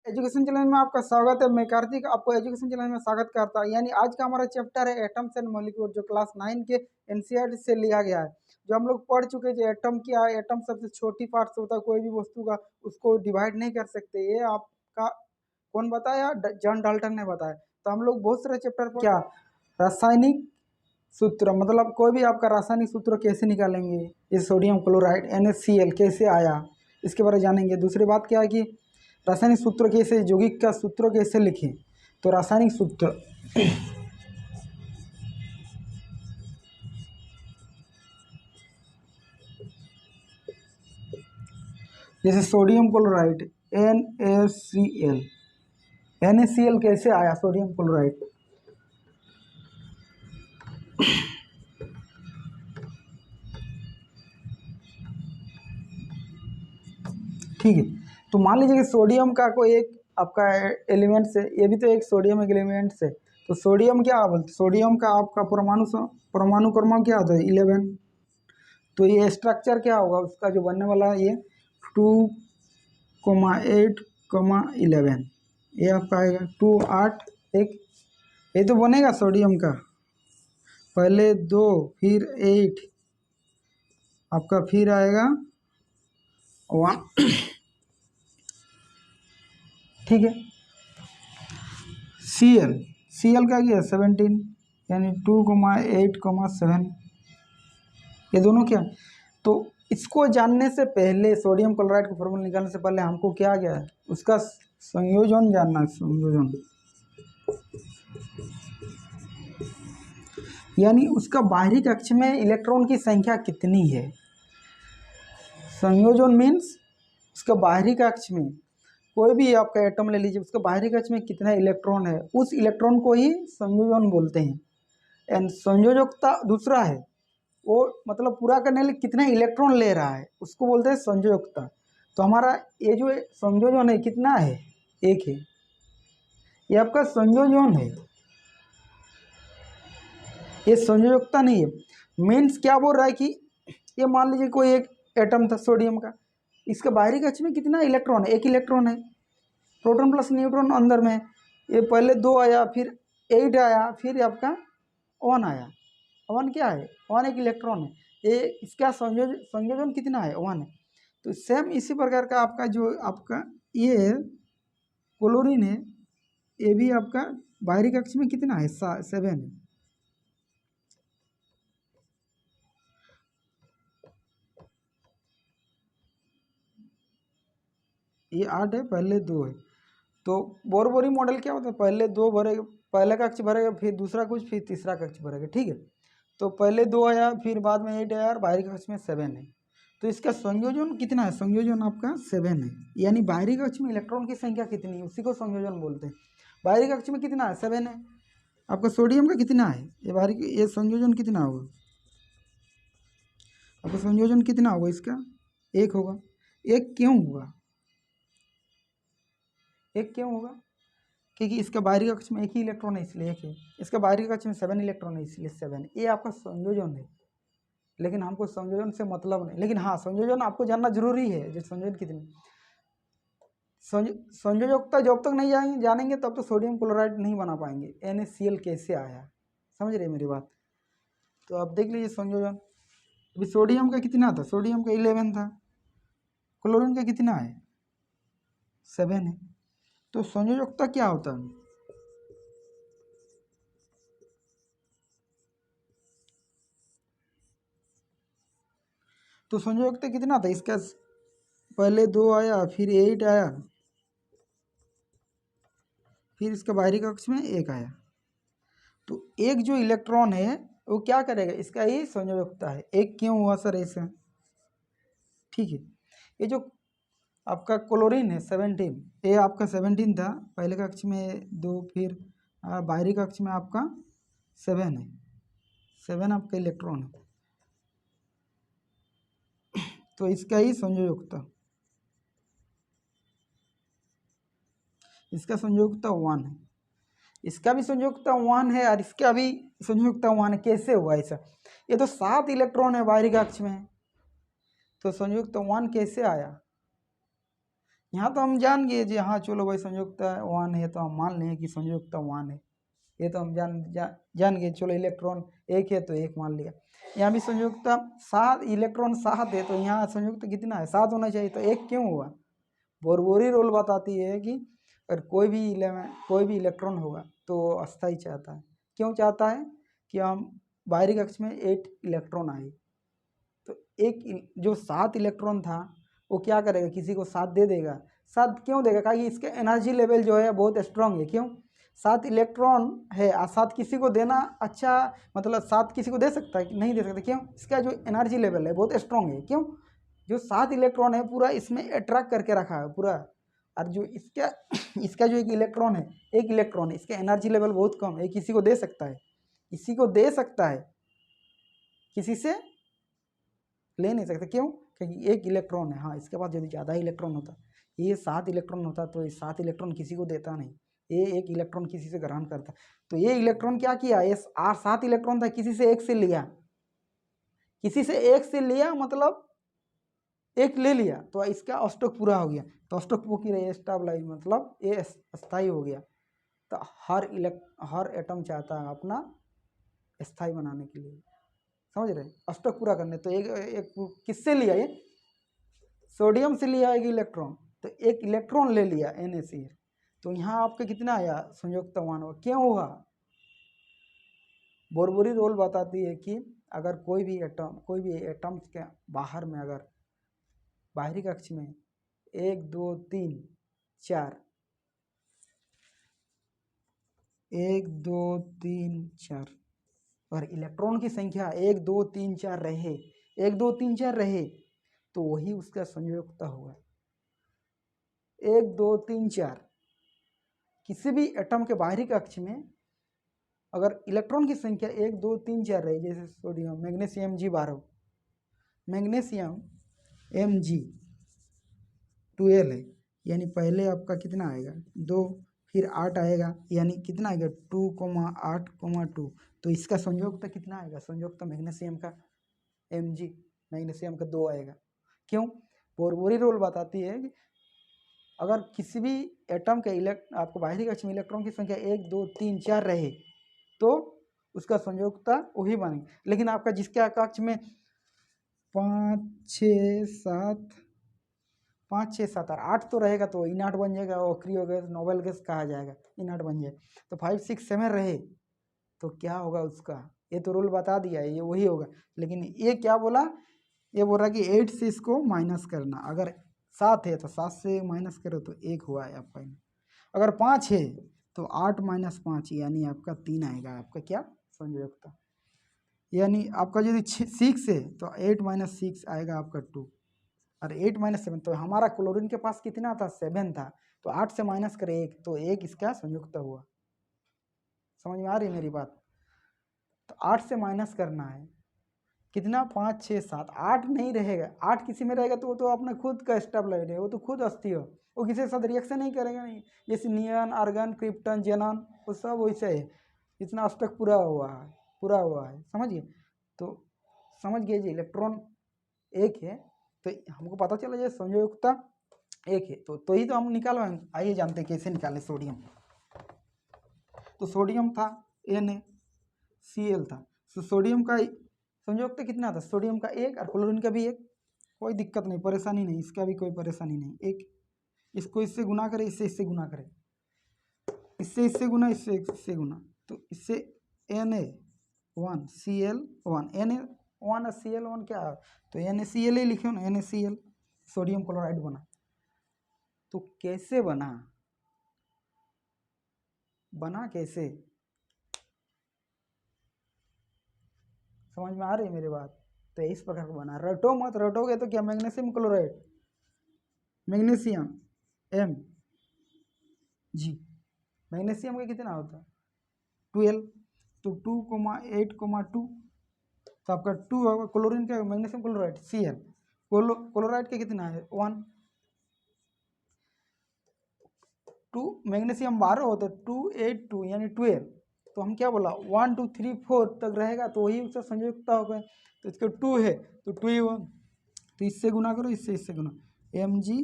Education channel में आपका स्वागत है। मैं कार्तिक आपको एजुकेशन चैनल में स्वागत करता हूँ। यानी आज का हमारा चैप्टर है एटम्स एंड मॉलिक्यूल, जो क्लास 9 के एनसीईआरटी से लिया गया है। जो हम लोग पढ़ चुके हैं, जो एटम क्या है, एटम सबसे छोटी पार्ट होता है कोई भी वस्तु का, उसको डिवाइड नहीं कर सकते। ये आपका कौन बताया? जॉन डाल्टन ने बताया। तो हम लोग बहुत सारे चैप्टर क्या रासायनिक सूत्र, मतलब कोई भी आपका रासायनिक सूत्र कैसे निकालेंगे, ये सोडियम क्लोराइड NaCl कैसे आया, इसके बारे में जानेंगे। दूसरी बात क्या है कि रासायनिक सूत्र कैसे, यौगिक का सूत्र कैसे लिखें। तो रासायनिक सूत्र जैसे सोडियम क्लोराइड NaCl, NaCl कैसे आया सोडियम क्लोराइड। ठीक है, तो मान लीजिए कि सोडियम का कोई एक आपका एलिमेंट्स है, ये भी तो एक सोडियम एक एलिमेंट्स है। तो सोडियम क्या बोलते, सोडियम का आपका परमाणु क्रमांक क्या होता है 11। तो ये स्ट्रक्चर क्या होगा उसका जो बनने वाला है, ये 2,8,11, ये आपका आएगा 2 8 1। ये तो बनेगा सोडियम का, पहले 2 फिर 8 आपका, फिर आएगा 1। ठीक है, Cl का क्या 17, यानी 2,8,7, ये दोनों क्या। तो इसको जानने से पहले, सोडियम क्लोराइड का फॉर्मूला निकालने से पहले हमको क्या है, उसका संयोजन जानना है। संयोजन यानी उसका बाहरी कक्ष में इलेक्ट्रॉन की संख्या कितनी है। संयोजन मीन्स उसका बाहरी कक्ष में कोई भी आपका एटम ले लीजिए, उसका बाहरी कक्ष में कितना इलेक्ट्रॉन है, उस इलेक्ट्रॉन को ही संयोजन बोलते हैं। एंड संयोजकता दूसरा है, वो मतलब पूरा करने के लिए कितना इलेक्ट्रॉन ले रहा है, उसको बोलते हैं संयोजकता। तो हमारा ये जो संयोजन है कितना है, एक है, ये आपका संयोजन है, ये संयोजकता नहीं है। मीन्स क्या बोल रहा है कि ये मान लीजिए कोई एक एटम था सोडियम का, इसका बाहरी कक्ष में कितना इलेक्ट्रॉन है, एक इलेक्ट्रॉन है, प्रोटॉन प्लस न्यूट्रॉन अंदर में। ये पहले 2 आया, फिर 8 आया, फिर आपका 1 आया। 1 क्या है, 1 एक इलेक्ट्रॉन है, ये इसका संयोजन कितना है, 1 है। तो सेम इसी प्रकार का आपका जो आपका ये क्लोरीन है, ये भी आपका बाहरी कक्ष में कितना है, 7 है। ये 8 है, पहले 2 है। तो बोरबोरी मॉडल क्या होता है, पहले 2 भरेगा, पहला कक्ष भरेगा, फिर दूसरा कुछ, फिर तीसरा कक्ष भरेगा। ठीक है, तो पहले 2 आया, फिर बाद में 8 आया, और बाहरी कक्ष में 7 है। तो इसका संयोजन कितना है, संयोजन आपका 7 है। यानी बाहरी कक्ष में इलेक्ट्रॉन की संख्या कितनी है, उसी को संयोजन बोलते हैं। बाहरी कक्ष में कितना है, 7 है। आपका सोडियम का कितना है, ये संयोजन कितना होगा, आपका संयोजन कितना होगा इसका, 1 होगा। 1 क्यों होगा, 1 क्यों होगा, क्योंकि इसका बाहरी कक्ष में एक ही इलेक्ट्रॉन है इसलिए 1 है, इसका बाहरी कक्ष में 7 इलेक्ट्रॉन है इसलिए 7 है। ये आपका संयोजन है, लेकिन हमको संयोजन से मतलब नहीं। लेकिन हाँ, संयोजन आपको जानना जरूरी है, जो संयोजन कितनी, संयोजकता जब तक नहीं जानेंगे तब तो सोडियम क्लोराइड नहीं बना पाएंगे। NaCl कैसे आया, समझ रहे मेरी बात। तो आप देख लीजिए संयोजन, अभी सोडियम का कितना था, सोडियम का 11 था, क्लोरीन का कितना है, 7 है। तो संयोजकता क्या होता है, तो संयोजकता कितना था इसका, पहले 2 आया, फिर 8 आया, फिर इसका बाहरी कक्ष में 1 आया। तो एक जो इलेक्ट्रॉन है वो क्या करेगा, इसका ही संयोजकता है। 1 क्यों हुआ सर ऐसा, ठीक है। ये जो आपका क्लोरीन है 17, ये आपका 17 था, पहले कक्ष में 2, फिर बाहरी कक्ष में आपका 7 है, 7 आपका इलेक्ट्रॉन है। तो इसका ही संयोजकता, इसका संयोजकता 1 है, इसका भी संयोजकता 1 है, और इसका भी संयोजकता 1 है। कैसे हुआ ऐसा, ये तो 7 इलेक्ट्रॉन है बाहरी कक्ष में, तो संयोजकता 1 कैसे आया, यहाँ तो हम जान गए जी, हाँ चलो भाई संयुक्ता 1 है तो हम मान लें कि संयुक्ता 1 है, ये तो हम जान गए। चलो इलेक्ट्रॉन 1 है तो 1 मान लिया। यहाँ भी संयुक्ता 7, इलेक्ट्रॉन 7 है तो यहाँ संयुक्त कितना है, 7 होना चाहिए, तो 1 क्यों हुआ। बोरबोरी रोल बताती है कि अगर कोई भी इलेक्ट्रॉन होगा तो अस्थायी चाहता है। क्यों चाहता है कि हम बाहरी कक्ष में 8 इलेक्ट्रॉन आए, तो एक जो 7 इलेक्ट्रॉन था वो क्या करेगा, किसी को 7 दे देगा। 7 क्यों देगा, क्योंकि इसके एनर्जी लेवल जो है बहुत स्ट्रांग है। क्यों, 7 इलेक्ट्रॉन है और 7 किसी को देना अच्छा, मतलब 7 किसी को दे सकता है कि नहीं दे सकता। क्यों, इसका जो एनर्जी लेवल है बहुत स्ट्रांग है। क्यों, जो 7 इलेक्ट्रॉन है पूरा इसमें अट्रैक्ट करके रखा है पूरा, और जो इसका इसका जो एक इलेक्ट्रॉन है इसका एनर्जी लेवल बहुत कम है, किसी को दे सकता है, किसी को दे सकता है, किसी से ले नहीं सकते। क्यों, क्योंकि एक इलेक्ट्रॉन है। हाँ, इसके पास यदि ज़्यादा इलेक्ट्रॉन होता, ये 7 इलेक्ट्रॉन होता तो ये 7 इलेक्ट्रॉन किसी को देता नहीं, ये एक इलेक्ट्रॉन किसी से ग्रहण करता। तो ये इलेक्ट्रॉन क्या किया, ये 7 इलेक्ट्रॉन था, किसी से एक से लिया, किसी से एक से लिया, मतलब एक ले लिया, तो इसका अष्टक पूरा हो गया। तो अष्टक वो की रही स्टेबलाइज, मतलब ये अस्थाई हो गया। तो हर एटम चाहता है अपना स्थायी बनाने के लिए, समझ रहे, अष्टक पूरा करने। तो एक किससे लिया, ये सोडियम से लिया एक इलेक्ट्रॉन, तो एक इलेक्ट्रॉन ले लिया NaCl। तो यहाँ आपका कितना आया, संयुक्त 1 हुआ। क्यों हुआ, बोरबोरी रोल बताती है कि अगर कोई भी एटम्स के बाहर में, अगर बाहरी कक्ष में 1 2 3 4 1 2 3 4 और इलेक्ट्रॉन की संख्या 1 2 3 4 रहे, 1 2 3 4 रहे, तो वही उसका संयुक्त होगा। 1 2 3 4 किसी भी एटम के बाहरी कक्ष में अगर इलेक्ट्रॉन की संख्या 1 2 3 4 रही, जैसे sodium, magnesium G12, magnesium Mg12 है, यानी पहले आपका कितना आएगा 2, फिर 8 आएगा, यानी कितना आएगा 2,8,2। तो इसका संयुक्त कितना आएगा, संयुक्त मैग्नीशियम का Mg, मैग्नीशियम का 2 आएगा। क्यों, बोरबोरी रोल बताती है कि अगर किसी भी एटम के आपको बाहरी कक्ष में इलेक्ट्रॉन की संख्या 1 2 3 4 रहे तो उसका संयोजकता वही बनेगी। लेकिन आपका जिसके कक्ष में 5 6 7 और 8 तो रहेगा तो इनर्ट बन जाएगा, और क्रियो गैस, नोबल गैस कहा जाएगा, इनर्ट बन जाए। तो 5 6 7 रहे तो क्या होगा उसका, ये तो रूल बता दिया है, ये वही होगा। लेकिन ये क्या बोला, ये बोल रहा कि 8 से इसको माइनस करना। अगर 7 है तो 7 से माइनस करो तो 1 हुआ है आपका। अगर 5 है तो 8 - 5 यानी आपका 3 आएगा आपका क्या, संयोजकता। यानी आपका यदि 6 है तो 8 - 6 आएगा आपका 2, और 8 - 7, तो हमारा क्लोरीन के पास कितना था, 7 था, तो 8 से माइनस करें 1 तो 1 इसका संयुक्ता हुआ। समझ में आ रही मेरी बात। तो 8 से माइनस करना है कितना, 5 6 7, 8 नहीं रहेगा, 8 किसी में रहेगा तो वो तो अपना खुद का स्टेबलाइट है, वो तो खुद अस्थिर हो, वो किसी के साथ रिएक्शन नहीं करेगा। नहीं, जैसे नियन, आर्गन, क्रिप्टन, जेनन, वो सब वैसे है। इतना अष्टक पूरा हुआ है, समझिए। तो समझ गए जी, इलेक्ट्रॉन 1 है तो हमको पता चला ये संयोजकता 1 है, तो ही तो हम निकालवाएंगे। आइए जानते हैं कैसे निकालें। सोडियम, तो सोडियम था NaCl था, तो सोडियम का संयोजकता कितना था, सोडियम का 1 और क्लोरीन का भी 1। कोई दिक्कत नहीं, परेशानी नहीं, इसका भी कोई परेशानी नहीं। 1 इसको इससे गुना करें, इससे गुना करें, इससे गुना, इससे गुना, तो इससे Na1Cl1, Na1 और Cl1 क्या है, तो NaCl ही लिखे ना, NaCl सोडियम क्लोराइड बना। तो कैसे बना कैसे, समझ में आ रही है मेरी बात। तो इस प्रकार का बना, रटो मत, रटोगे तो क्या, magnesium chloride, magnesium Mg, magnesium का कितना होता है 12, तो 2,8,2, तो आपका 2 होगा। क्लोरीन का, मैग्नीशियम क्लोराइड Cl, क्लोराइड का कितना है 1, 2 मैग्नीशियम 12 होता है, 2 8 2 यानी 12। तो हम क्या बोला 1 2 3 4 तक रहेगा तो वही उसका संयुक्ता होगा। तो इसका 2 है तो 2 ही 1, तो इससे गुना करो, इससे गुना, Mg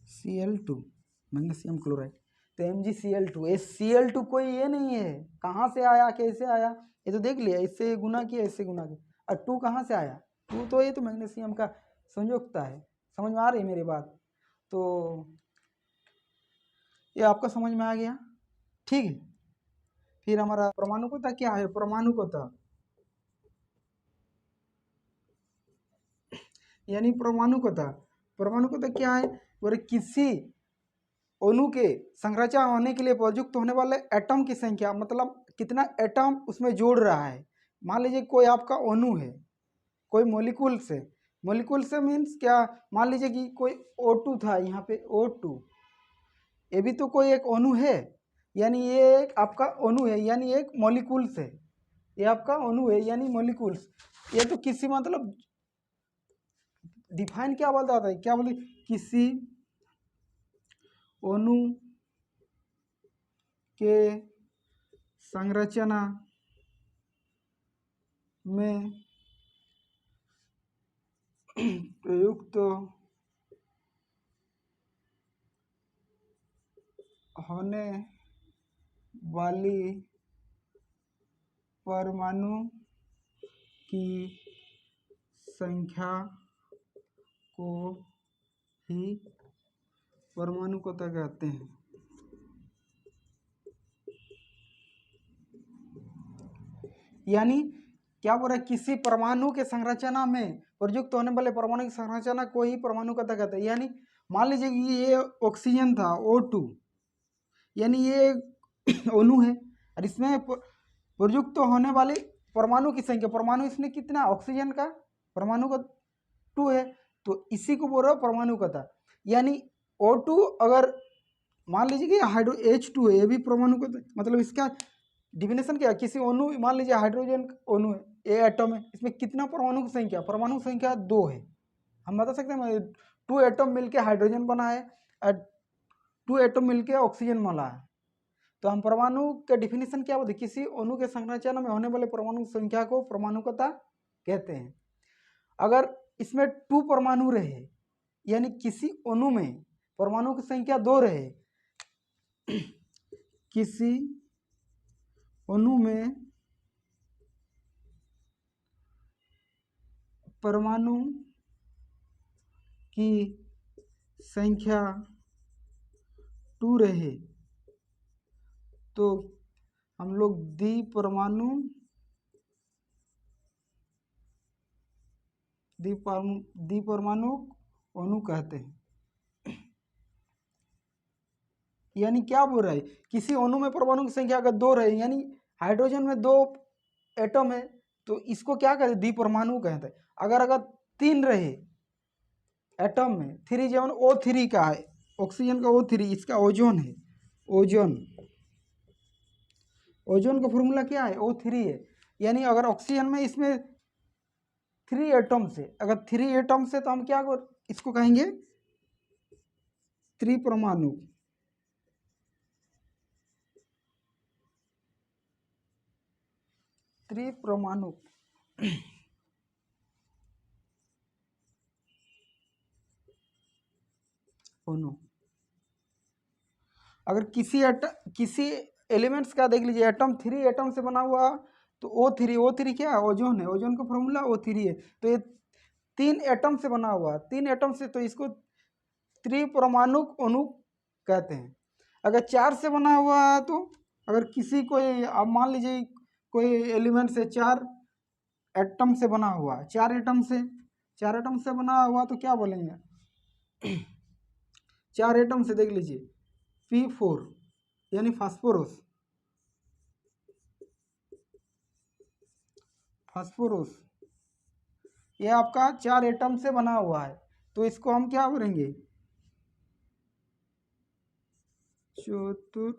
Cl2 मैग्नीशियम क्लोराइड, तो MgCl2, ये Cl2 कोई ये नहीं है, कहाँ से आया कैसे आया, ये तो देख लिया, इससे गुना किया इससे गुना किया, और 2 कहाँ से आया, 2 तो ये तो मैग्नीशियम का संयुक्ता है। समझ में आ रही है मेरी बात? तो ये आपका समझ में आ गया, ठीक है। फिर हमारा परमाणुकता क्या है, परमाणुकता यानी परमाणुकता क्या है, और किसी अणु के संरचना होने के लिए प्रयुक्त होने वाले एटम की संख्या, मतलब कितना एटम उसमें जोड़ रहा है। मान लीजिए कोई आपका अणु है, कोई मॉलिक्यूल से मीन्स क्या, मान लीजिए कि कोई O2 था, यहाँ पे O2, ये भी तो कोई एक अणु है, यानी ये एक आपका अणु है, यानी एक मॉलिक्यूल्स है, ये आपका अणु है यानी मॉलिक्यूल्स। ये तो किसी मतलब डिफाइन क्या बताता है, क्या बोले, किसी अणु के संरचना में प्रयुक्त होने वाली परमाणु की संख्या को ही परमाणुकता कहते हैं। यानी क्या बोल रहा है, किसी परमाणु के संरचना में प्रयुक्त होने वाले परमाणु की संरचना को ही परमाणुकता कहते हैं। यानी मान लीजिए कि ये ऑक्सीजन था O2, यानी ये अणु है और इसमें प्रयुक्त होने वाली परमाणु की संख्या, परमाणु इसमें कितना, ऑक्सीजन का परमाणु का 2 है, तो इसी को बोल रहा है परमाणुकता। यानी O2 अगर मान लीजिए कि हाइड्रो H2 है, ये भी परमाणुकता, मतलब इसका डिफिनेशन क्या है, किसी अणु, मान लीजिए हाइड्रोजन अणु है, ये एटम है, इसमें कितना परमाणु की संख्या, परमाणु संख्या 2 है। हम बता सकते हैं 2 एटम मिलके हाइड्रोजन बना है और 2 एटम मिलके ऑक्सीजन बना है। तो हम परमाणु का डिफिनेशन क्या होता है, किसी अणु के संरचना में होने वाले परमाणु की संख्या को परमाणुकता कहते हैं। अगर इसमें 2 परमाणु रहे, यानी किसी अणु में परमाणु की संख्या 2 रहे, किसी अणु में परमाणु की संख्या 2 रहे, तो हम लोग द्विपरमाणु अणु कहते हैं। यानी क्या बोल रहा है, किसी अणु में परमाणु की संख्या अगर 2 रहे, यानी हाइड्रोजन में 2 एटम है, तो इसको क्या कहते हैं, द्विपरमाणु कहते हैं। अगर 3 रहे एटम में, 3 जेवन O3 का है, ऑक्सीजन का O3, इसका ओजोन है, ओजोन का फॉर्मूला क्या है, O3 है। यानी अगर ऑक्सीजन में इसमें 3 एटम से, अगर 3 एटम से, तो हम क्या इसको कहेंगे त्रिपरमाणु। त्रिपरमाणु अणु। अगर किसी एलिमेंट्स का देख लीजिए, एटम 3 एटम से बना हुआ, तो O3 क्या है, ओजोन है, ओजोन का फॉर्मूला O3 है। तो ये 3 एटम से बना हुआ, 3 एटम से, तो इसको त्रिपरमाणु अणु कहते हैं। अगर 4 से बना हुआ है, तो अगर किसी कोई, अब मान लीजिए कोई एलिमेंट से 4 एटम से बना हुआ, 4 एटम से बना हुआ, तो क्या बोलेंगे 4 एटम से देख लीजिए P4 यानी फास्फोरस, ये आपका 4 एटम से बना हुआ है, तो इसको हम क्या बोलेंगे, चतुर्थ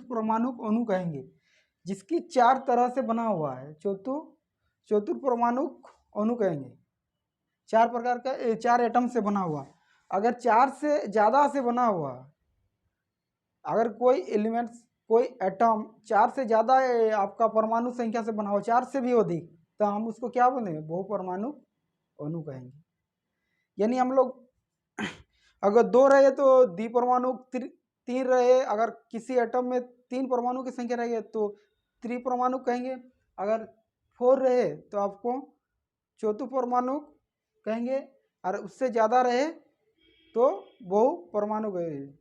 परमाणु अणु कहेंगे, जिसकी 4 तरह से बना हुआ है, चतुर्थ परमाणु अणु कहेंगे। 4 प्रकार का, 4 एटम से बना हुआ। अगर 4 से ज़्यादा से बना हुआ, अगर कोई एलिमेंट्स, कोई एटम 4 से ज़्यादा आपका परमाणु संख्या से बना हुआ, 4 से भी अधिक, तो हम उसको क्या बोलेंगे, बहुपरमाणु अणु कहेंगे। यानी हम लोग अगर 2 रहे तो द्विपरमाणु, 3 रहे, अगर किसी एटम में 3 परमाणु की संख्या रही है तो त्रिपरमाणु कहेंगे, अगर 4 रहे तो आपको चतुर्परमाणु कहेंगे, और उससे ज़्यादा रहे तो बहुपरमाणु कहेंगे।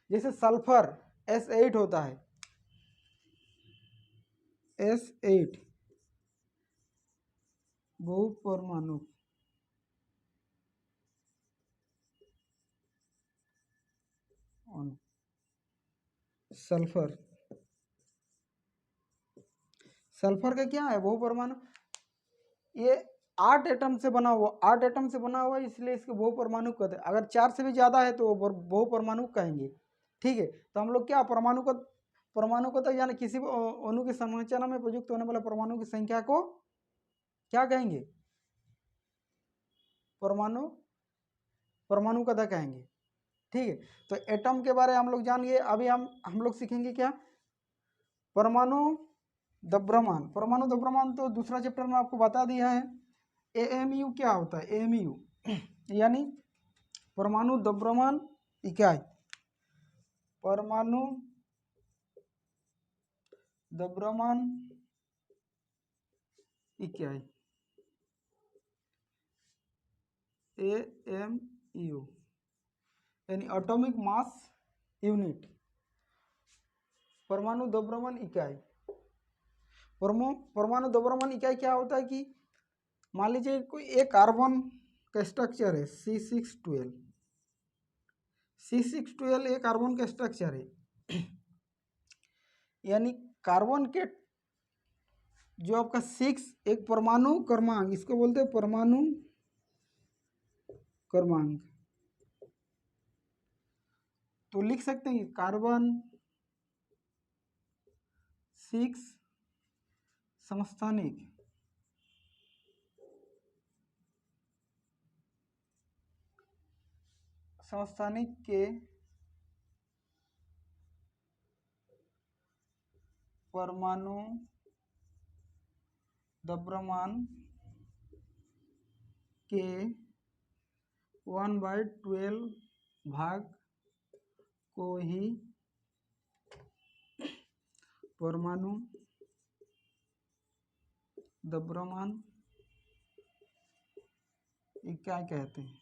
जैसे सल्फर S8 होता है, S8 बहुपरमाणु सल्फर, सल्फर का क्या है, बहुपरमाणु, ये 8 एटम से बना हुआ, 8 एटम से बना हुआ है, इसलिए इसको बहुपरमाणु कहते हैं। अगर 4 से भी ज़्यादा है तो बहुपरमाणु कहेंगे। ठीक है, तो हम लोग क्या परमाणु को तो यानी किसी भी अणु की संरचना में प्रयुक्त होने वाले परमाणु की संख्या को क्या कहेंगे, परमाणु कदा कहेंगे। ठीक है, तो एटम के बारे में हम लोग जान गए। अभी हम लोग सीखेंगे क्या, परमाणु द्रव्यमान। परमाणु द्रव्यमान तो दूसरा चैप्टर में आपको बता दिया है। AMU क्या होता है, AMU यानी परमाणु द्रव्यमान इकाई, परमाणु द्रव्यमान इकाई, AMU यानी एटॉमिक मास यूनिट, परमाणु द्रव्यमान इकाई। परमाणु द्रव्यमान इकाई क्या होता है कि मान लीजिए कोई एक कार्बन का स्ट्रक्चर है C612, C612 एक कार्बन का स्ट्रक्चर है। यानी कार्बन के जो आपका 6 एक परमाणु क्रमांक, इसको बोलते हैं परमाणु क्रमांक। तो लिख सकते हैं कार्बन 6 समस्थानिक, समस्थानिक के परमाणु द्रव्यमान के 1/12 भाग को ही परमाणु द्रव्यमान इकाई कहते हैं।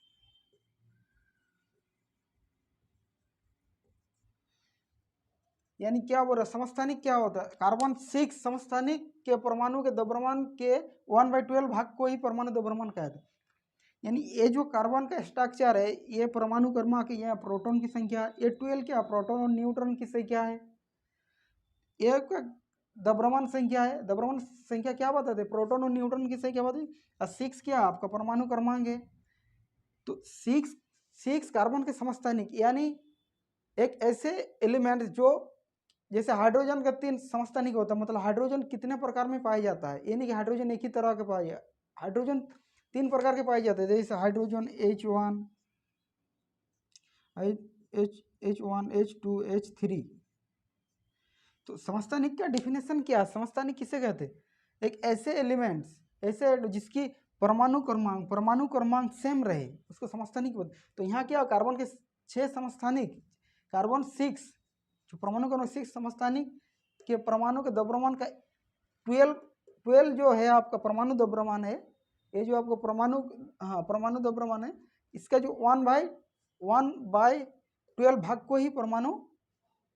यानी क्या बोल रहा है, समस्थानिक क्या होता है, कार्बन 6 समस्थानिक के परमाणु के द्रव्यमान के 1/12 भाग को ही परमाणु द्रव्यमान कहते हैं। यानी ये जो कार्बन का स्ट्रक्चर है, ये परमाणु क्रमांक, ये प्रोटॉन की संख्या, ये 12 क्या प्रोटॉन और न्यूट्रॉन की संख्या है, ये द्रव्यमान संख्या है। द्रव्यमान संख्या क्या बताते, प्रोटॉन और न्यूट्रॉन की संख्या बताते, और 6 क्या आपका परमाणु क्रमांक है। तो 6 कार्बन के समस्थानिक, यानी एक ऐसे एलिमेंट जो जैसे हाइड्रोजन का 3 समस्थानिक होता है, मतलब हाइड्रोजन कितने प्रकार में पाया जाता है, ये नहीं कि हाइड्रोजन एक ही तरह के पाया जाए, हाइड्रोजन 3 प्रकार के पाए जाते हैं। जैसे हाइड्रोजन H1, H2, H3। तो समस्थानिक का डिफिनेशन क्या है, समस्थानिक किसे कहते हैं, एक ऐसे एलिमेंट्स, ऐसे जिसकी परमाणु क्रमांक सेम रहे, उसको समस्थानिक बोलते। तो यहाँ क्या, कार्बन के 6 समस्थानिक, कार्बन 6 जो परमाणु क्रमांक 6 समस्थानिक के परमाणु के द्रव्यमान का 12 जो है आपका परमाणु द्रव्यमान है, ये जो आपको परमाणु, हाँ परमाणु द्रव्यमान है, इसका जो 1/12 भाग को ही परमाणु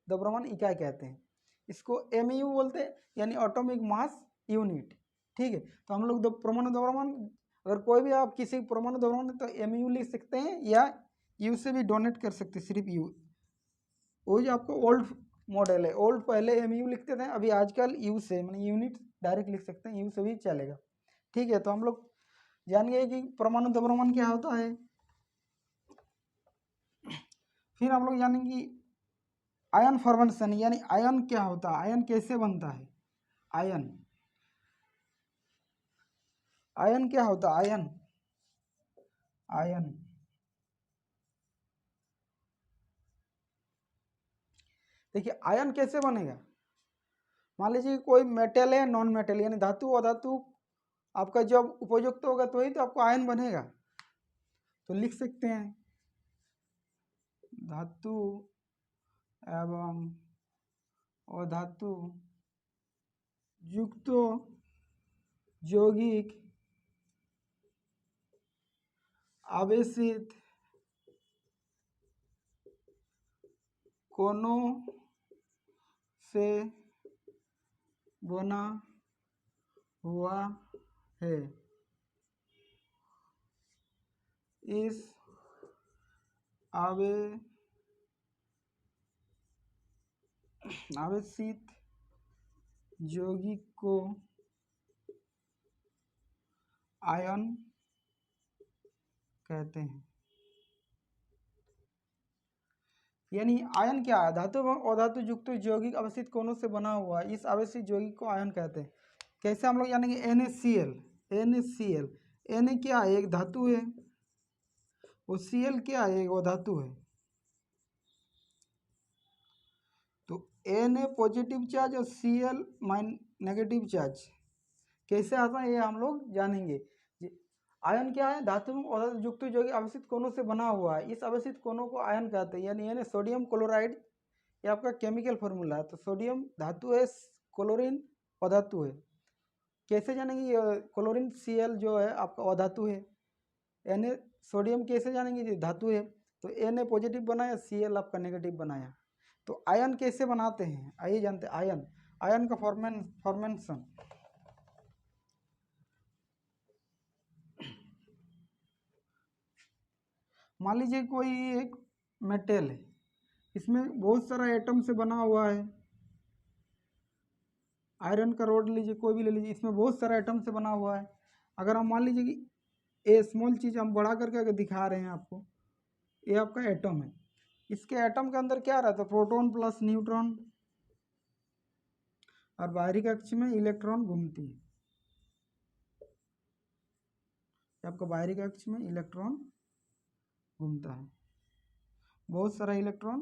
द्रव्यमान इकाई कहते हैं। इसको MU बोलते हैं, यानी एटॉमिक मास यूनिट। ठीक है, तो हम लोग परमाणु द्रव्यमान, अगर कोई भी आप किसी परमाणु द्रव्यमान तो MU लिख सकते हैं, या U से भी डोनेट कर सकते हैं, सिर्फ U। वो जो आपको ओल्ड मॉडल है, ओल्ड पहले MU लिखते थे, अभी आजकल U से, मतलब यूनिट डायरेक्ट लिख सकते हैं, U से भी चलेगा। ठीक है, तो हम लोग जान गए कि परमाणु द्रव्यमान क्या होता है। फिर हम लोग जानेंगे कि आयन फॉर्मेशन, यानी आयन क्या होता है, आयन कैसे बनता है, आयन, आयन क्या होता है, आयन, आयन देखिए आयन कैसे बनेगा। मान लीजिए कोई मेटल है, नॉन मेटल यानी धातु अधातु आपका जब उपयुक्त होगा तो ही तो आपको आयन बनेगा। तो लिख सकते हैं धातु एवं अधातु युक्त यौगिक आवेशित कोनों से बना हुआ है। इस आवेशित यौगिक को आयन कहते हैं। यानी आयन क्या है? धातु एवं अधातु युक्त यौगिक आवेशित कोनों से बना हुआ है, इस आवेशित यौगिक को आयन कहते हैं। कैसे हम लोग जानेंगे? NaCl, NaCl, Na क्या है? एक धातु है, वो Cl क्या है? एक अधातु है। तो Na पॉजिटिव चार्ज और Cl नेगेटिव चार्ज कैसे आता है ये हम लोग जानेंगे। आयन क्या है? धातु एवं युक्त यौगिक आवेशित कोनों से बना हुआ है, इस आवेशित कोनों को आयन कहते हैं। यानी Na सोडियम क्लोराइड, ये आपका केमिकल फॉर्मूला है। तो सोडियम धातु है, क्लोरीन अधातु है। कैसे जानेंगे? ये क्लोरीन Cl जो है आपका अधातु है। Na सोडियम कैसे जानेंगे? ये धातु है। तो Na पॉजिटिव बनाया, Cl आपका नेगेटिव बनाया। तो आयन कैसे बनाते हैं आइए जानते हैं। आयन का फॉर्मेशन, मान लीजिए कोई एक मेटल है, इसमें बहुत सारा एटम से बना हुआ है। आयरन का रोड लीजिए, कोई भी ले लीजिए, इसमें बहुत सारा एटम से बना हुआ है। अगर हम मान लीजिए कि ए स्मॉल चीज़ हम बढ़ा करके अगर दिखा रहे हैं आपको, ये आपका एटम है। इसके एटम के अंदर क्या रहता है? प्रोटॉन प्लस न्यूट्रॉन, और बाहरी कक्ष में इलेक्ट्रॉन घूमती है। आपका बाहरी कक्ष में इलेक्ट्रॉन घूमता है, बहुत सारा इलेक्ट्रॉन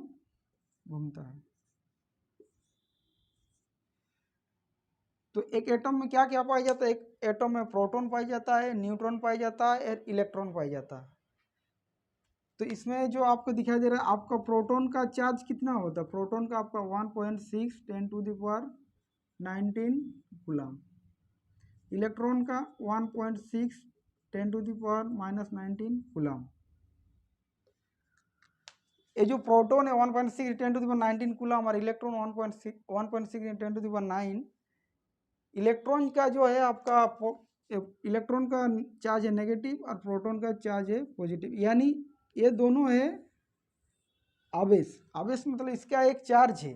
घूमता है। तो एक एटम में क्या क्या पाया जाता है? एक एटम में प्रोटॉन पाया जाता है, न्यूट्रॉन पाया जाता है और इलेक्ट्रॉन पाया जाता है। तो इसमें जो आपको दिखाई दे रहा है, आपका प्रोटॉन का चार्ज कितना होता है? प्रोटॉन का आपका 1.6 10⁻19 कूलम। इलेक्ट्रॉन का 1.6 10⁻−19 कूलम। ये जो प्रोटॉन है 1.6 10⁻19 कूलम और इलेक्ट्रॉन 1.6 10⁻9। इलेक्ट्रॉन का जो है आपका, इलेक्ट्रॉन का चार्ज है नेगेटिव और प्रोटॉन का चार्ज है पॉजिटिव। यानी ये दोनों है आवेश। आवेश मतलब इसका एक चार्ज है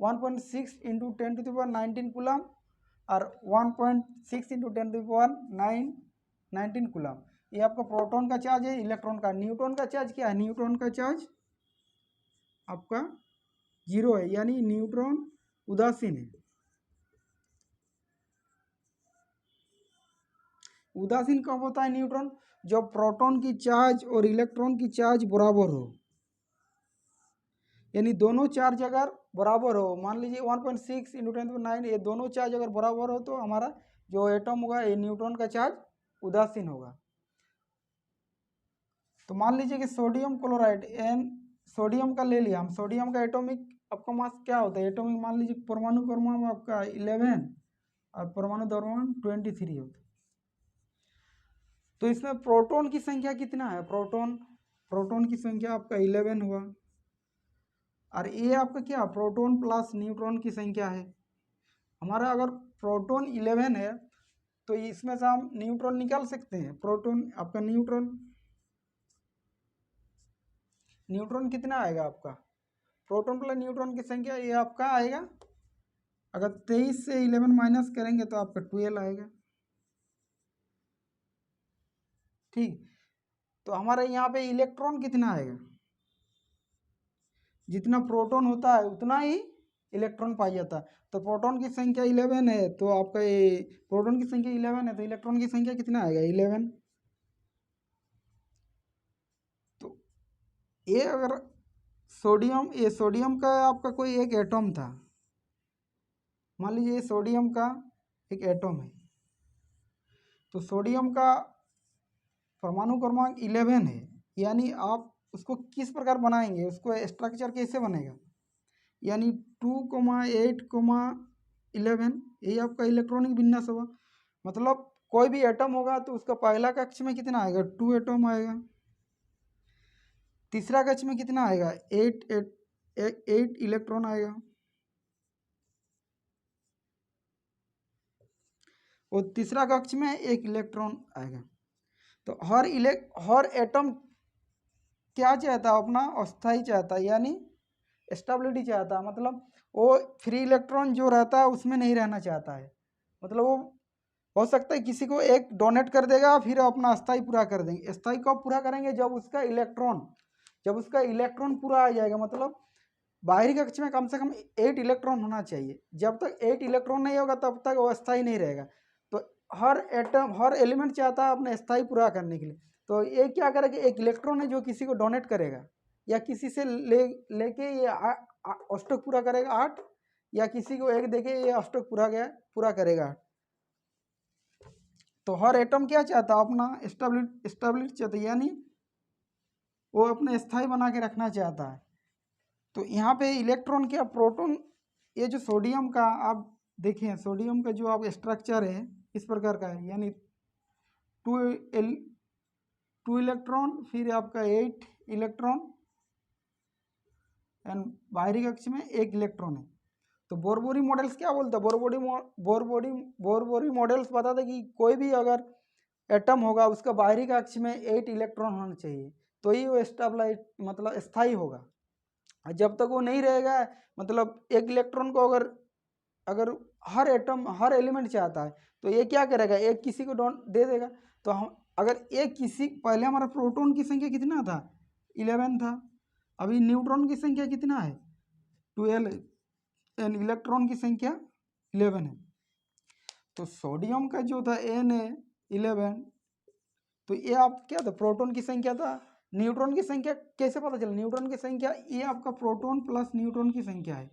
1.6 × 10⁻19 कूलम और 1.6 × 10⁻19 कूलम। ये आपका प्रोटॉन का चार्ज है। इलेक्ट्रॉन का, न्यूट्रॉन का चार्ज क्या है? न्यूट्रॉन का चार्ज आपका 0 है, यानी न्यूट्रॉन उदासीन है। उदासीन कब होता है न्यूट्रॉन? जब प्रोटॉन की चार्ज और इलेक्ट्रॉन की चार्ज बराबर हो, यानी दोनों चार्ज अगर बराबर हो, मान लीजिए 1.6 × 10⁻9, ये दोनों चार्ज अगर बराबर हो तो हमारा जो एटम होगा ये न्यूट्रॉन का चार्ज उदासीन होगा। तो मान लीजिए कि सोडियम क्लोराइड सोडियम का ले लिया हम। सोडियम का एटॉमिक आपका मास क्या होता है? एटॉमिक मान लीजिए परमाणु क्रमांक आपका 11 और परमाणु द्रव्यमान 23 होता है। तो इसमें प्रोटॉन की संख्या कितना है? प्रोटॉन की संख्या आपका 11 हुआ, और ये आपका क्या? प्रोटॉन प्लस न्यूट्रॉन की संख्या है। हमारा अगर प्रोटॉन 11 है तो इसमें से हम न्यूट्रॉन निकाल सकते हैं। प्रोटॉन आपका न्यूट्रॉन कितना आएगा आपका? प्रोटॉन प्लस न्यूट्रॉन की संख्या ये आपका आएगा, अगर 23 से 11 माइनस करेंगे तो आपका 12 आएगा। ठीक, तो हमारे यहाँ पे इलेक्ट्रॉन कितना आएगा? जितना प्रोटॉन होता है उतना ही इलेक्ट्रॉन पाया जाता है। तो प्रोटॉन की संख्या 11 है, तो आपका ये प्रोटॉन की संख्या 11 है, तो इलेक्ट्रॉन की संख्या कितना आएगा? 11। तो ये अगर सोडियम का आपका कोई एक एटम था, मान लीजिए सोडियम का एक एटम है, तो सोडियम का परमाणु क्रमांक 11 है, यानी आप उसको किस प्रकार बनाएंगे, उसको स्ट्रक्चर कैसे बनेगा, यानी 2,8,11 यही आपका इलेक्ट्रॉनिक विन्यास होगा। मतलब कोई भी एटम होगा तो उसका पहला कक्ष में कितना आएगा, 2 एटम आएगा, तीसरा कक्ष में कितना आएगा, 8 इलेक्ट्रॉन आएगा, और तीसरा कक्ष में 1 इलेक्ट्रॉन आएगा। तो हर एटम क्या चाहता है, अपना अस्थाई चाहता है, यानी स्टेबिलिटी चाहता है। मतलब वो फ्री इलेक्ट्रॉन जो रहता है उसमें नहीं रहना चाहता है। मतलब वो हो सकता है किसी को एक डोनेट कर देगा, फिर अपना अस्थाई पूरा कर देंगे। अस्थाई कब पूरा करेंगे, जब उसका इलेक्ट्रॉन पूरा आ जाएगा। मतलब बाहरी कक्ष में कम से कम 8 इलेक्ट्रॉन होना चाहिए। जब तक 8 इलेक्ट्रॉन नहीं होगा तब तक वो अस्थाई नहीं रहेगा। तो हर एलिमेंट चाहता है अपने अस्थाई पूरा करने के लिए। तो ये क्या करेगा, एक इलेक्ट्रॉन है जो किसी को डोनेट करेगा, या किसी से लेके ये अष्टक पूरा करेगा 8, या किसी को एक देके ये अष्टक पूरा करेगा। तो हर एटम क्या चाहता है, अपना स्टेबिलिटी चाहता है, यानी वो अपने स्थाई बना के रखना चाहता है। तो यहाँ पे इलेक्ट्रॉन क्या, प्रोटॉन, ये जो सोडियम का आप देखें, सोडियम का जो आप स्ट्रक्चर है इस प्रकार का है, यानी 2 इलेक्ट्रॉन, फिर आपका 8 इलेक्ट्रॉन, एंड बाहरी कक्ष में 1 इलेक्ट्रॉन है। तो बोरबोरी मॉडल्स क्या बोलता है, बोरबोरी मॉडल्स बताते कि कोई भी अगर एटम होगा उसका बाहरी कक्ष में 8 इलेक्ट्रॉन होना चाहिए, तो ही वो स्टेबलाइज मतलब स्थायी होगा। जब तक वो नहीं रहेगा, मतलब 1 इलेक्ट्रॉन को अगर हर एलिमेंट चाहता है तो ये क्या करेगा, एक किसी को दे देगा। तो हम अगर एक किसी, पहले हमारा प्रोटॉन की संख्या कितना था, 11 था, अभी न्यूट्रॉन की संख्या कितना है, 12, एन इलेक्ट्रॉन की संख्या 11 है। तो सोडियम का जो था एन है 11, तो ये आप क्या था, प्रोटॉन की संख्या था। न्यूट्रॉन की संख्या कैसे पता चला, न्यूट्रॉन की संख्या ये आपका प्रोटॉन प्लस न्यूट्रॉन की संख्या है।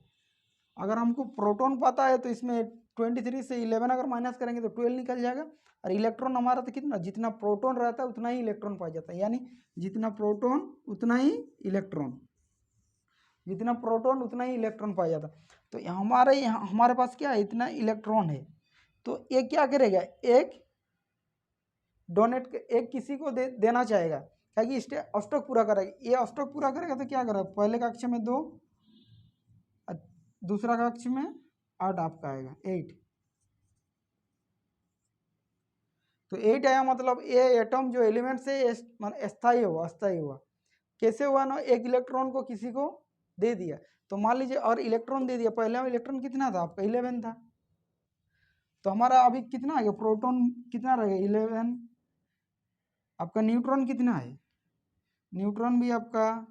अगर हमको प्रोटॉन पता है तो इसमें 23 से 11 अगर माइनस करेंगे तो 12 निकल जाएगा। और इलेक्ट्रॉन हमारा तो कितना, जितना प्रोटॉन रहता है उतना ही इलेक्ट्रॉन पाया जाता है, यानी जितना प्रोटॉन उतना ही इलेक्ट्रॉन पाया जाता है। तो हमारे पास क्या है, इतना इलेक्ट्रॉन है। तो ये क्या करेगा, एक किसी को देना चाहेगा, ताकि अष्टक पूरा करेगा। ये अष्टक पूरा करेगा तो क्या करेगा, पहले कक्ष में 2, दूसरा कक्ष में 8 आपका आएगा, 8। तो 8 आया, मतलब ये एटम जो एलिमेंट से अस्थाई हुआ। कैसे हुआ ना, एक इलेक्ट्रॉन को किसी को दे दिया, तो मान लीजिए, और इलेक्ट्रॉन दे दिया, पहले इलेक्ट्रॉन कितना था आपका, 11 था। तो हमारा अभी कितना आ गया, प्रोटॉन कितना रहेगा, 11। आपका न्यूट्रॉन कितना है, न्यूट्रॉन भी आपका,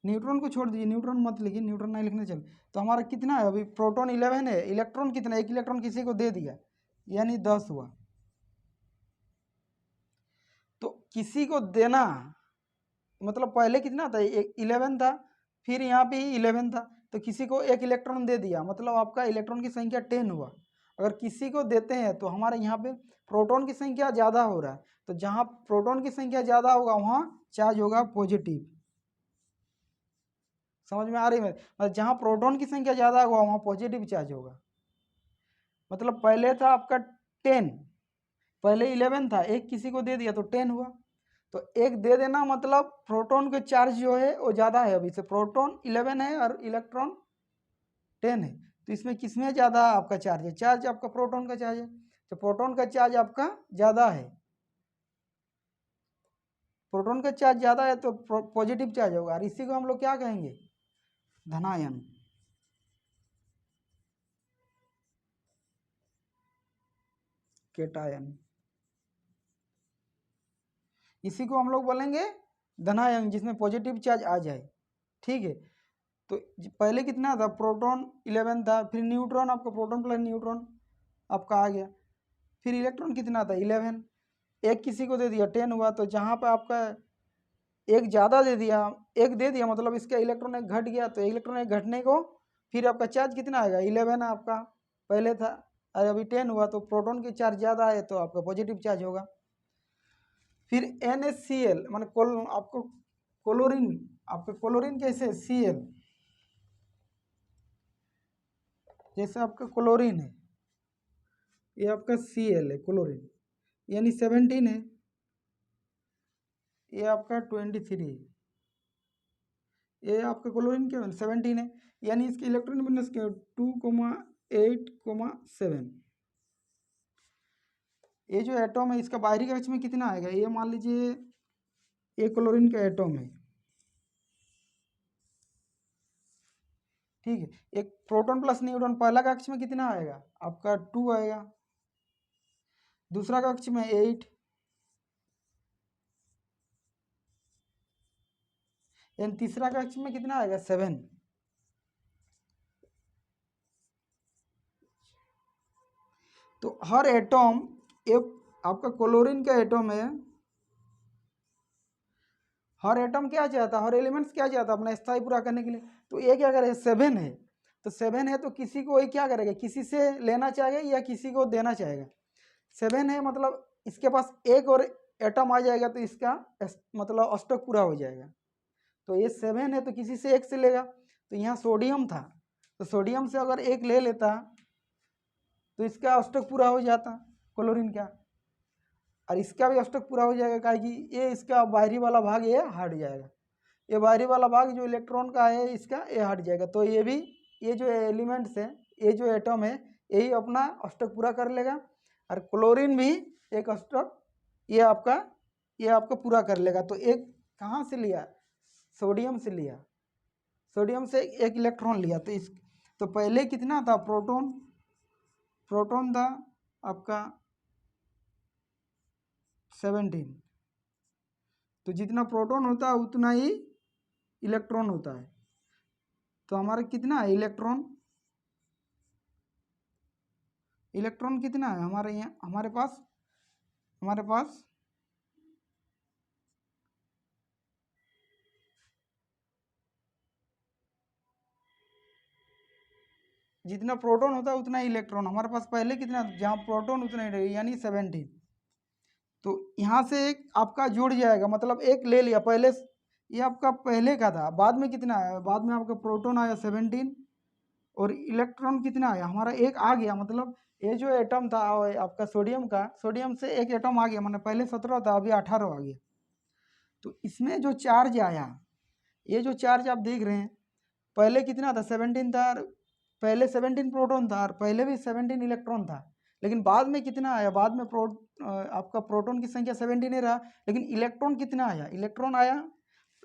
न्यूट्रॉन को छोड़ दीजिए, न्यूट्रॉन मत लिखिए, न्यूट्रॉन नहीं लिखने चल। तो हमारा कितना है अभी, प्रोटॉन 11 है, इलेक्ट्रॉन कितना, एक इलेक्ट्रॉन किसी को दे दिया, यानी 10 हुआ। तो किसी को देना मतलब पहले कितना था, 11 था, फिर यहाँ पे 11 था, तो किसी को एक इलेक्ट्रॉन दे दिया, मतलब आपका इलेक्ट्रॉन की संख्या 10 हुआ। अगर किसी को देते हैं तो हमारे यहाँ पे प्रोटॉन की संख्या ज़्यादा हो रहा है, तो जहाँ प्रोटॉन की संख्या ज़्यादा होगा वहाँ चार्ज होगा पॉजिटिव। समझ में आ रही है, मतलब जहाँ प्रोटॉन की संख्या ज़्यादा होगा वहाँ पॉजिटिव चार्ज होगा। मतलब पहले था आपका 10, पहले 11 था, एक किसी को दे दिया तो 10 हुआ। तो एक दे देना मतलब प्रोटॉन के चार्ज जो है वो ज़्यादा है, अभी से प्रोटॉन 11 है और इलेक्ट्रॉन 10 है, तो इसमें किसमें ज़्यादा आपका चार्ज है, चार्ज आपका प्रोटॉन का चार्ज है। तो प्रोटॉन का चार्ज आपका ज़्यादा है, प्रोटॉन का चार्ज ज़्यादा है तो पॉजिटिव चार्ज होगा, और इसी को हम लोग क्या कहेंगे, धनायन। केटायन, इसी को हम लोग बोलेंगे धनायन, जिसमें पॉजिटिव चार्ज आ जाए। ठीक है, तो पहले कितना था, प्रोटॉन 11 था, फिर न्यूट्रॉन, आपका प्रोटॉन प्लस न्यूट्रॉन आपका आ गया, फिर इलेक्ट्रॉन कितना था, 11, एक किसी को दे दिया 10 हुआ। तो जहाँ पर आपका एक ज़्यादा दे दिया, एक दे दिया, मतलब इसका इलेक्ट्रॉन एक घट गया, तो इलेक्ट्रॉन एक घटने को फिर आपका चार्ज कितना आएगा, 11 आपका पहले था, और अभी 10 हुआ, तो प्रोटॉन की चार्ज ज़्यादा है तो आपका पॉजिटिव चार्ज होगा। फिर NaCl माने आपको क्लोरीन, आपका क्लोरीन कैसे Cl, जैसे आपका क्लोरीन है, ये आपका Cl है क्लोरीन, यानी 17 है, ये आपका 23 है, ये आपका क्लोरीन क्या है 17 है, यानी इसकी इलेक्ट्रॉन विन्यास क्या है 2,8,7। ये जो एटॉम है इसका बाहरी कक्ष में कितना आएगा, ये मान लीजिए ये क्लोरीन का एटॉम है, ठीक है। एक प्रोटॉन प्लस न्यूट्रॉन, पहला कक्ष में कितना आएगा आपका 2 आएगा, दूसरा कक्ष में 8, यानी तीसरा कक्ष में कितना आएगा 7। तो हर एटॉम, एक आपका क्लोरीन का एटॉम है, हर एटम क्या चाहता है, हर एलिमेंट्स क्या चाहता है अपना स्थायी पूरा करने के लिए, तो ये क्या करेगा 7 है, तो 7 है तो किसी को ये क्या करेगा, किसी से लेना चाहेगा या किसी को देना चाहेगा। 7 है मतलब इसके पास एक और एटम आ जाएगा तो इसका मतलब अष्टक पूरा हो जाएगा। तो ये 7 है तो किसी से एक से लेगा, तो यहाँ सोडियम था तो सोडियम से अगर एक ले लेता तो इसका अष्टक पूरा हो जाता क्लोरीन का, और इसका भी अष्टक पूरा हो जाएगा, काहे कि ये इसका बाहरी वाला भाग ये हट जाएगा, ये बाहरी वाला भाग जो इलेक्ट्रॉन का है इसका ये हट जाएगा, तो ये भी, ये जो एलिमेंट्स है, ये जो एटम है यही अपना अष्टक पूरा कर लेगा, और क्लोरीन भी एक अष्टक ये आपका पूरा कर लेगा। तो एक कहाँ से लिया, सोडियम से लिया, सोडियम से एक इलेक्ट्रॉन लिया, तो इस, तो पहले कितना था प्रोटॉन था आपका 17, तो जितना प्रोटॉन होता है उतना ही इलेक्ट्रॉन होता है, तो हमारा कितना है इलेक्ट्रॉन कितना है हमारे यहाँ, हमारे पास जितना प्रोटॉन होता है उतना ही इलेक्ट्रॉन, हमारे पास पहले कितना, जहाँ प्रोटॉन उतना ही रहेगा यानी 17। तो यहाँ से एक आपका जुड़ जाएगा, मतलब एक ले लिया पहले, ये आपका पहले का था, बाद में कितना आया, बाद में आपका प्रोटॉन आया 17 और इलेक्ट्रॉन कितना आया हमारा एक आ गया, मतलब ये जो एटम था आपका सोडियम का, सोडियम से एक एटम आ गया, मतलब पहले 17 था अभी 18 आ गया। तो इसमें जो चार्ज आया, ये जो चार्ज आप देख रहे हैं, पहले कितना था 17 था, और पहले 17 प्रोटॉन था और पहले भी 17 इलेक्ट्रॉन था, लेकिन बाद में कितना आया, बाद में आपका प्रोटॉन की संख्या 17 ही रहा, लेकिन इलेक्ट्रॉन कितना आया, इलेक्ट्रॉन आया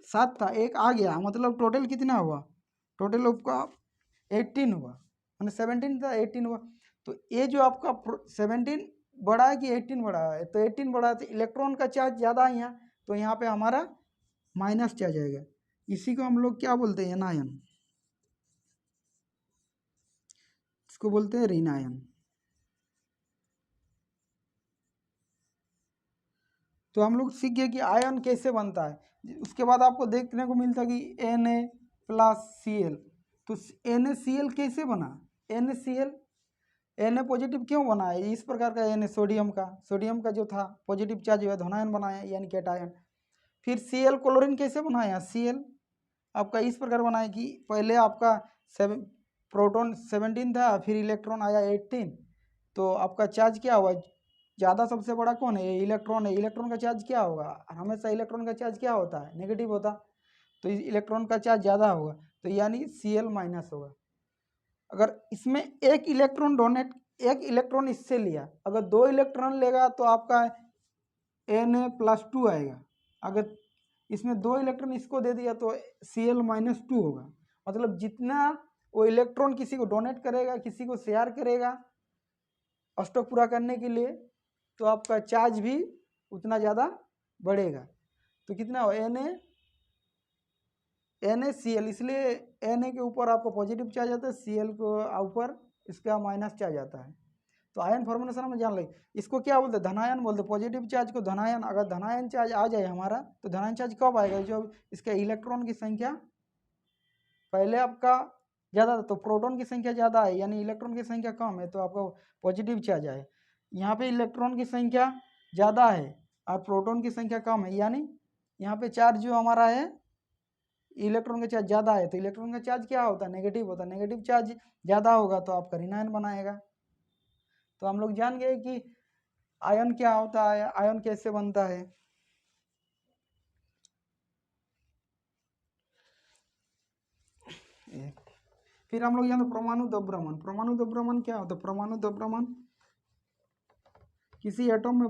7 था, एक आ गया, मतलब टोटल कितना हुआ, टोटल आपका 18 हुआ, मैंने 17 था 18 हुआ। तो ये जो आपका 17 बड़ा है कि 18 बड़ा है, तो 18 बड़ा है तो इलेक्ट्रॉन का चार्ज ज़्यादा है यहाँ, तो यहाँ पे हमारा माइनस चार्ज आएगा, इसी को हम लोग क्या बोलते हैं एनायन, इसको बोलते हैं ऋण आयन। तो हम लोग सीख गए कि आयन कैसे बनता है। उसके बाद आपको देखने को मिलता कि Na+Cl, तो NaCl कैसे बना, Na पॉजिटिव क्यों बना है, इस प्रकार का Na सोडियम का जो था पॉजिटिव चार्ज हुआ धनायन बनाया यानी कैटायन। फिर Cl क्लोरीन कैसे बनाया, Cl आपका इस प्रकार बनाया कि पहले आपका प्रोटॉन 17 था, फिर इलेक्ट्रॉन आया 18, तो आपका चार्ज क्या हुआ, ज़्यादा सबसे बड़ा कौन है, इलेक्ट्रॉन है, इलेक्ट्रॉन का चार्ज क्या होगा, हमेशा इलेक्ट्रॉन का चार्ज क्या होता है, नेगेटिव होता, तो इलेक्ट्रॉन का चार्ज ज़्यादा होगा, तो यानी Cl- होगा। अगर इसमें एक इलेक्ट्रॉन इससे लिया, अगर 2 इलेक्ट्रॉन लेगा तो आपका Na+2 आएगा, अगर इसमें 2 इलेक्ट्रॉन इसको दे दिया तो Cl-2 होगा, मतलब जितना वो इलेक्ट्रॉन किसी को डोनेट करेगा, किसी को शेयर करेगा अष्टक पूरा करने के लिए, तो आपका चार्ज भी उतना ज़्यादा बढ़ेगा। तो कितना हो NaCl, इसलिए Na के ऊपर आपको पॉजिटिव चार्ज आता है, Cl को ऊपर इसका माइनस चार्ज आता है। तो आयन फॉर्मेशन में जान लें, इसको क्या बोलते हैं, धनायन बोलते हैं, पॉजिटिव चार्ज को धनायन। अगर धनायन चार्ज आ जाए हमारा, तो धनायन चार्ज कब आएगा, जब इसका इलेक्ट्रॉन की संख्या पहले आपका ज़्यादा, तो प्रोटॉन की संख्या ज़्यादा है यानी इलेक्ट्रॉन की संख्या कम है, तो आपका पॉजिटिव चार्ज आए। यहाँ पे इलेक्ट्रॉन की संख्या ज़्यादा है और प्रोटॉन की संख्या कम है, यानी यहाँ पे चार्ज जो हमारा है इलेक्ट्रॉन का चार्ज ज़्यादा है, तो इलेक्ट्रॉन का चार्ज क्या होता है, नेगेटिव होता है। नेगेटिव चार्ज ज़्यादा होगा तो आपका ऋण आयन बनाएगा। तो हम लोग जान गए कि आयन क्या होता है, आयन कैसे बनता है। फिर हम लोग यहाँ परमाणु द्रव्यमान। परमाणु द्रव्यमान क्या होता है? परमाणु द्रव्यमान किसी एटम में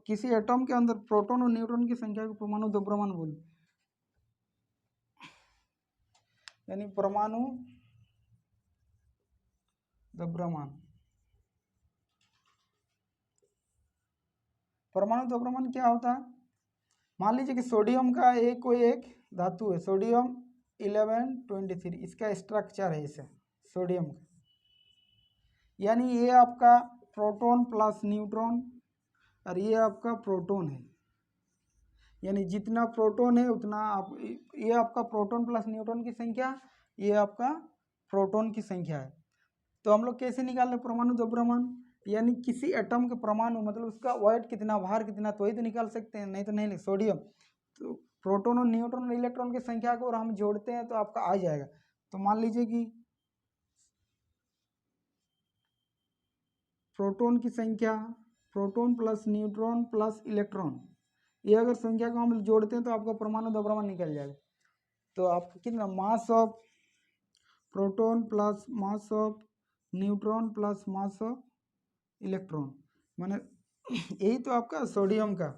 किसी एटम के अंदर प्रोटॉन और न्यूट्रॉन की संख्या को परमाणु द्रव्यमान बोलते, यानी परमाणु द्रव्यमान। परमाणु द्रव्यमान क्या होता है? मान लीजिए कि सोडियम का कोई एक धातु है, सोडियम 1123, इसका स्ट्रक्चर है इसे सोडियम का, यानी ये आपका प्रोटॉन प्लस न्यूट्रॉन और ये आपका प्रोटॉन है, यानी जितना प्रोटॉन है उतना आप, ये आपका प्रोटॉन प्लस न्यूट्रॉन की संख्या, ये आपका प्रोटॉन की संख्या है। तो हम लोग कैसे निकाल रहे परमाणु द्रव्यमान, यानी किसी एटम के परमाणु मतलब उसका वेट कितना, भार कितना, तो ही तो निकाल सकते हैं, नहीं तो नहीं। सोडियम तो प्रोटॉन और न्यूट्रॉन और इलेक्ट्रॉन की संख्या को और हम जोड़ते हैं तो आपका आ जाएगा। तो मान लीजिए कि प्रोटॉन की संख्या, proton plus neutron plus electron, ये अगर संख्या को हम जोड़ते हैं तो आपका परमाणु द्रव्यमान निकल जाएगा। तो आप कितना, mass of proton plus mass of neutron plus mass of electron, माने यही तो आपका सोडियम का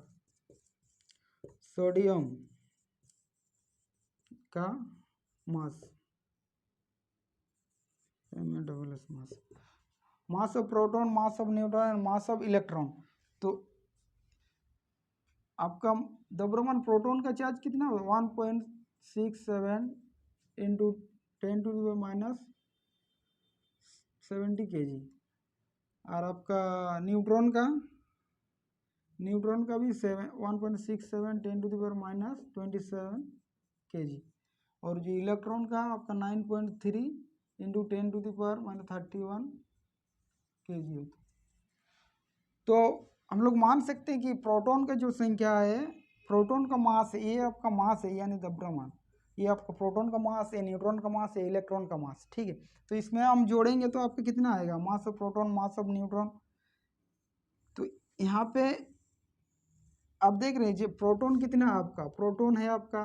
mass, mass of proton, mass of neutron and mass of electron. तो आपका द्रव्यमान प्रोटॉन का चार्ज कितना होगा, 1.67 इंटू 10⁻⁷ kg, और आपका न्यूट्रॉन का भी 1.67 10⁻⁻27 kg, और जो इलेक्ट्रॉन का आपका 9.3 इंटू 10⁻31 kg होता। तो हम लोग मान सकते हैं कि प्रोटॉन का जो संख्या है, प्रोटॉन का मास है, ये आपका मास है यानी द्रव्यमान, ये आपका प्रोटॉन का मास है, न्यूट्रॉन का मास है, इलेक्ट्रॉन का मास, ठीक है। तो इसमें हम जोड़ेंगे तो आपका कितना आएगा, मास of proton mass of neutron. तो यहाँ पे आप देख रहे हैं प्रोटॉन कितना है आपका, प्रोटॉन है आपका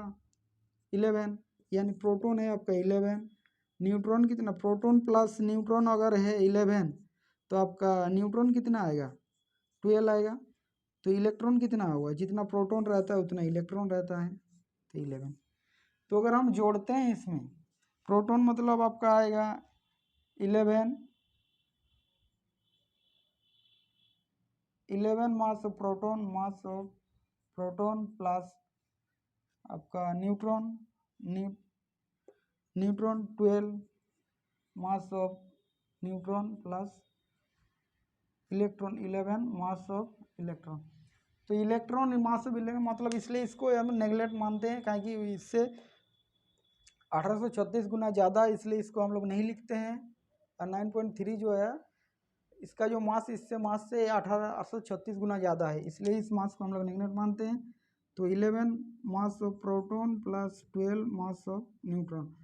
11, यानी प्रोटॉन है आपका 11, न्यूट्रॉन कितना, प्रोटॉन प्लस न्यूट्रॉन अगर है 11 तो आपका न्यूट्रॉन कितना आएगा, 12 आएगा। तो इलेक्ट्रॉन कितना होगा, जितना प्रोटॉन रहता है उतना इलेक्ट्रॉन रहता है, तो 11। तो अगर हम जोड़ते हैं इसमें प्रोटॉन मतलब आपका आएगा 11 मास ऑफ प्रोटॉन प्लस आपका neutron 12 mass of neutron plus electron 11 mass of electron. तो इलेक्ट्रॉन मास ऑफ इलेक्ट्रॉन मतलब इसलिए इसको हम नेगलेक्ट मानते हैं, क्योंकि इससे 1836 गुना ज़्यादा, इसलिए इसको हम लोग नहीं लिखते हैं। और 9.3 जो है इसका जो मास, इससे मास से 1836 गुना ज़्यादा है, इसलिए इस मास को हम लोग नेगलेक्ट मानते हैं। तो 11 मास of proton plus 12 mass of neutron.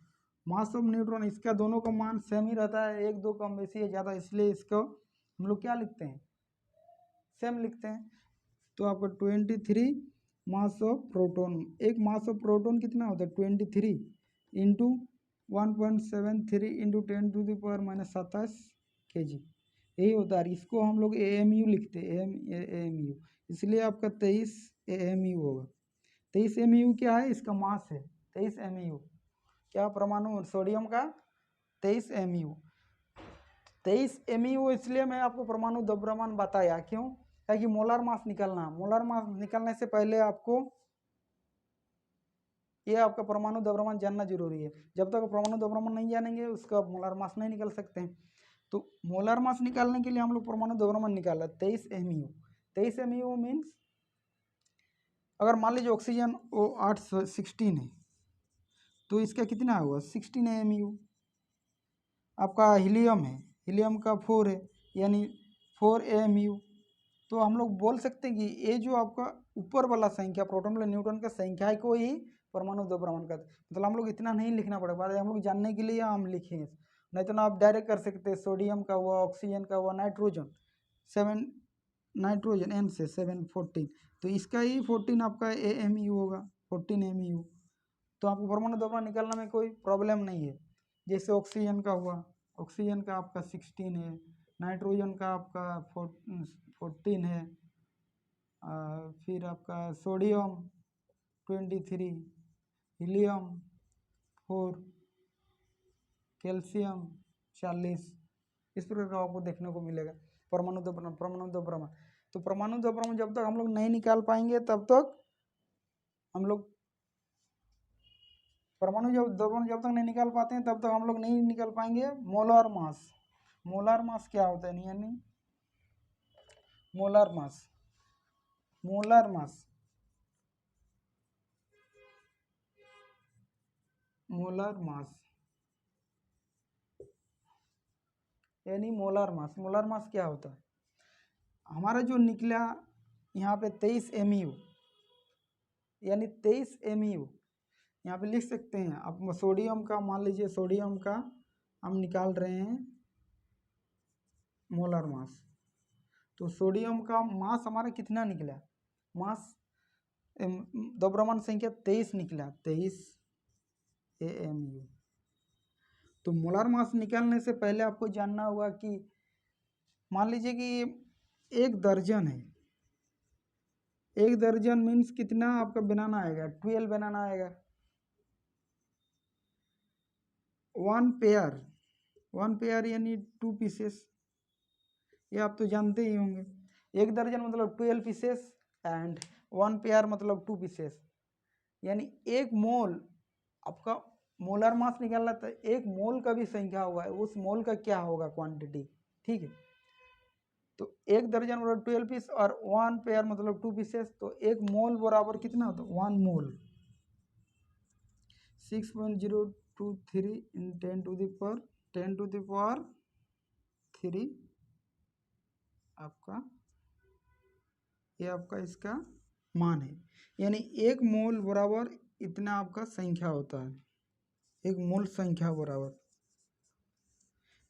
Mass of neutron इसका दोनों का मान सेम ही रहता है, 1-2 कम बेसी है ज़्यादा, इसलिए इसको हम लोग क्या लिखते हैं, सेम लिखते हैं। तो आपका 23 मास ऑफ प्रोटॉन, एक मास ऑफ प्रोटॉन कितना होता है 23 इंटू 1.73 इंटू 10⁻⁻27 kg, यही होता है। इसको हम लोग AMU लिखते हैं, AMU, इसलिए आपका 23 AMU होगा। 23 AMU क्या है, इसका मास है 23 MU, क्या परमाणु सोडियम का 23 MU। 23 MU इसलिए मैं आपको परमाणु द्रव्यमान बताया, क्यों, ताकि मोलर मास निकलना, मोलर मास निकलने से पहले आपको ये आपका परमाणु द्रव्यमान जानना जरूरी है। जब तक परमाणु द्रव्यमान नहीं जानेंगे उसका मोलर मास नहीं निकल सकते हैं। तो मोलर मास निकालने के लिए हम लोग परमाणु द्रव्यमान निकाला 23 MU। 23 MU मीन्स अगर मान लीजिए ऑक्सीजन वो 16 है तो इसका कितना हुआ 16 AMU, आपका हीलियम है, हीलियम का 4 है, यानी 4 AMU। तो हम लोग बोल सकते हैं कि ये जो आपका ऊपर वाला संख्या प्रोटॉन प्लस न्यूट्रॉन का संख्या को ही परमाणु द्रव्यमान का, मतलब हम लोग इतना नहीं लिखना पड़ेगा, हम लोग जानने के लिए हम लिखे, नहीं तो ना आप डायरेक्ट कर सकते हैं। सोडियम का हुआ, ऑक्सीजन का हुआ, नाइट्रोजन 7, नाइट्रोजन N से 7 14, तो इसका ही 14 आपका AMU होगा, 14 AMU। तो आपको परमाणु द्रव्यमान निकालने में कोई प्रॉब्लम नहीं है। जैसे ऑक्सीजन का हुआ, ऑक्सीजन का आपका 16 है, नाइट्रोजन का आपका 14 है, फिर आपका सोडियम 23, हीलियम 4, कैल्शियम 40, इस प्रकार का आपको देखने को मिलेगा परमाणु द्रव्यमान। तो परमाणु द्रव्यमान जब तक हम लोग नहीं निकाल पाएंगे तब तक हम लोग परमाणु द्रव्यमान जब तक नहीं निकाल पाते हैं तब तक हम लोग नहीं निकाल पाएंगे मोलार मास। मोलार मास क्या होता है, यानी molar mass, molar mass, molar mass यानी मोलार मास। मोलार मास क्या होता है, हमारा जो निकला यहाँ पे 23 MU, यानी 23 MU यहाँ पे लिख सकते हैं आप। सोडियम का मान लीजिए, सोडियम का हम निकाल रहे हैं मोलार मास, तो सोडियम का मास हमारा कितना निकला, मास द्रव्यमान संख्या 23 निकला, 23 AMU। तो मोलार मास निकालने से पहले आपको जानना होगा कि मान लीजिए कि 1 दर्जन है, 1 दर्जन मीन्स कितना आपका बनाना आएगा, 12 बनाना आएगा। 1 पेयर, 1 पेयर यानी 2 पीसेस, ये आप तो जानते ही होंगे। 1 दर्जन मतलब 12 पीसेस एंड 1 पेयर मतलब 2 पीसेस, यानी 1 मोल आपका मोलर मास निकालना, तो 1 मोल का भी संख्या हुआ है, उस मोल का क्या होगा क्वांटिटी, ठीक है। तो 1 दर्जन मतलब 12 पीस और 1 पेयर मतलब 2 पीसेस, तो 1 मोल बराबर कितना होता है, 1 मोल 6.023 इन 10 टू द पावर 3 आपका, ये आपका इसका मान है, यानी 1 मोल बराबर इतना आपका संख्या होता है, 1 मोल संख्या बराबर,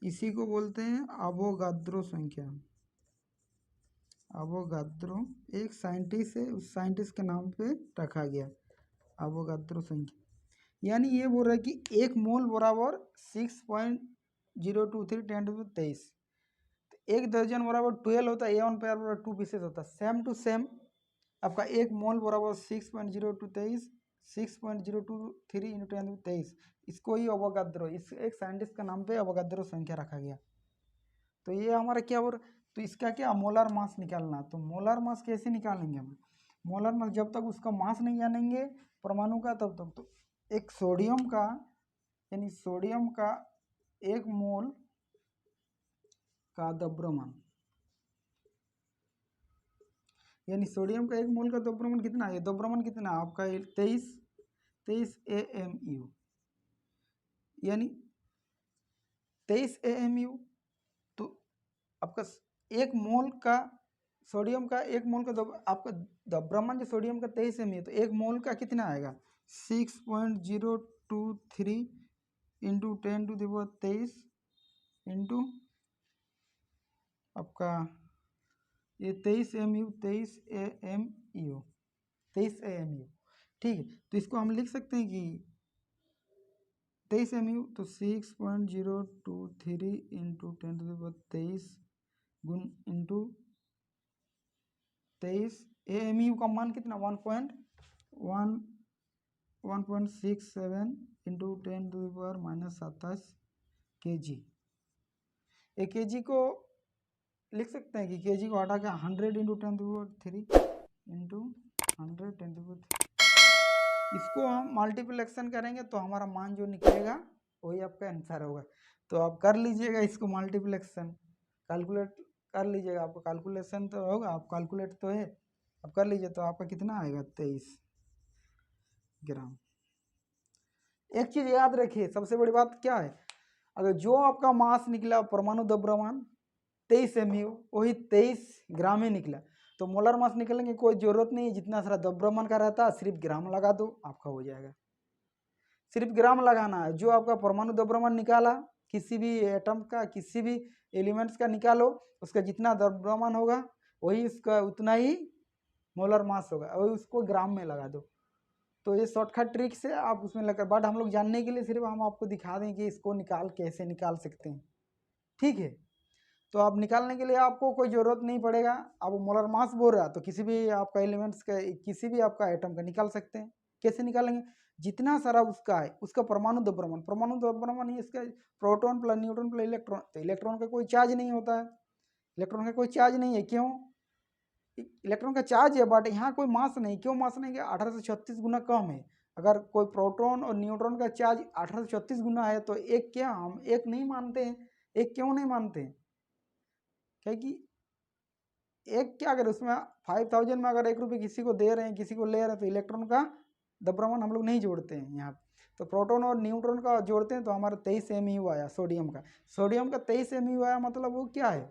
इसी को बोलते हैं अवोगाद्रो संख्या। अवोगाद्रो एक साइंटिस्ट है, उस साइंटिस्ट के नाम पे रखा गया अवोगाद्रो संख्या, यानी ये बोल रहा है कि 1 मोल बराबर 6.023 10 टू 23, 1 दर्जन बराबर 12 होता है, 1 पेयर बराबर 2 पीसेस होता है, सेम टू सेम आपका 1 मोल बराबर 6.023 6.023 इंटू 10 टू 23, इसको ही अवोगाद्रो, इस एक साइंटिस्ट का नाम पे अवोगाद्रो संख्या रखा गया। तो ये हमारा क्या हो रहा, तो इसका क्या मोलार मास निकालना। तो मोलार मास कैसे निकालेंगे हम, मोलार मास जब तक उसका मास नहीं जानेंगे परमाणु का तब तक। तो एक सोडियम का, यानी सोडियम का 1 मोल का द्रव्यमान, यानी सोडियम का 1 मोल का द्रव्यमान कितना है, द्रव्यमान कितना आपका 23 AMU, यानी 23 AMU। तो आपका 1 मोल का सोडियम का 1 मोल का आपका द्रव्यमान जो सोडियम का 23 MU, तो 1 मोल का कितना आएगा 6.023 into 10 to the power 23 into आपका ये 23 MU, 23 AMU, 23 AMU, ठीक है। तो इसको हम लिख सकते हैं कि 23 MU, तो 6.023 इंटू 10 टू द पावर 23 गुण इंटू 23 AMU का मान कितना 1.67 into 10 to the power -27 kg। एक kg को लिख सकते हैं कि kg को हटा के 100 into 10 to the power 3 into 100 10 to the power 3, इसको हम मल्टीप्लिकेशन करेंगे तो हमारा मान जो निकलेगा वही आपका आंसर होगा। तो आप कर लीजिएगा इसको मल्टीप्लिकेशन, कैलकुलेट कर लीजिएगा, आपको कैलकुलेशन तो होगा, आप कैलकुलेट तो है, आप कर लीजिए, तो आपका कितना आएगा 23 ग्राम। एक चीज़ याद रखिए, सबसे बड़ी बात क्या है, अगर जो आपका मास निकला परमाणु द्रव्यमान 23 mu, वही 23 ग्राम ही निकला। तो मोलर मास निकलने की कोई जरूरत नहीं है, जितना सारा द्रव्यमान का रहता है सिर्फ ग्राम लगा दो आपका हो जाएगा। सिर्फ ग्राम लगाना है। जो आपका परमाणु द्रव्यमान निकाला किसी भी एटम का, किसी भी एलिमेंट्स का निकालो, उसका जितना द्रव्यमान होगा वही उसका उतना ही मोलर मास होगा, वही उसको ग्राम में लगा दो। तो ये शॉर्टकट ट्रिक से आप उसमें लगा, बट हम लोग जानने के लिए सिर्फ हम आपको दिखा दें कि इसको कैसे निकाल सकते हैं, ठीक है। तो आप निकालने के लिए आपको कोई ज़रूरत नहीं पड़ेगा। आप मोलर मास बोल रहा तो किसी भी आपका एलिमेंट्स का, किसी भी आपका एटम का निकाल सकते हैं। कैसे निकालेंगे? जितना सारा उसका है उसका परमाणु द्रव्यमान ही इसका proton plus neutron plus electron. तो इलेक्ट्रॉन का कोई चार्ज नहीं होता है, इलेक्ट्रॉन का कोई चार्ज नहीं है। क्यों? इलेक्ट्रॉन का चार्ज है बट यहाँ कोई मास नहीं। क्यों मास नहीं? कि 1836 गुना कम है। अगर कोई प्रोटॉन और न्यूट्रॉन का चार्ज 1836 गुना है तो एक क्या हम एक नहीं मानते हैं? एक क्यों नहीं मानते हैं? क्योंकि एक क्या अगर उसमें 5000 में अगर 1 रुपये किसी को दे रहे हैं, किसी को ले रहे हैं, तो इलेक्ट्रॉन का द्रव्यमान हम लोग नहीं जोड़ते हैं यहाँ। तो प्रोटॉन और न्यूट्रॉन का जोड़ते हैं तो हमारा 23 mu आया सोडियम का। सोडियम का 23 mu आया, मतलब वो क्या है?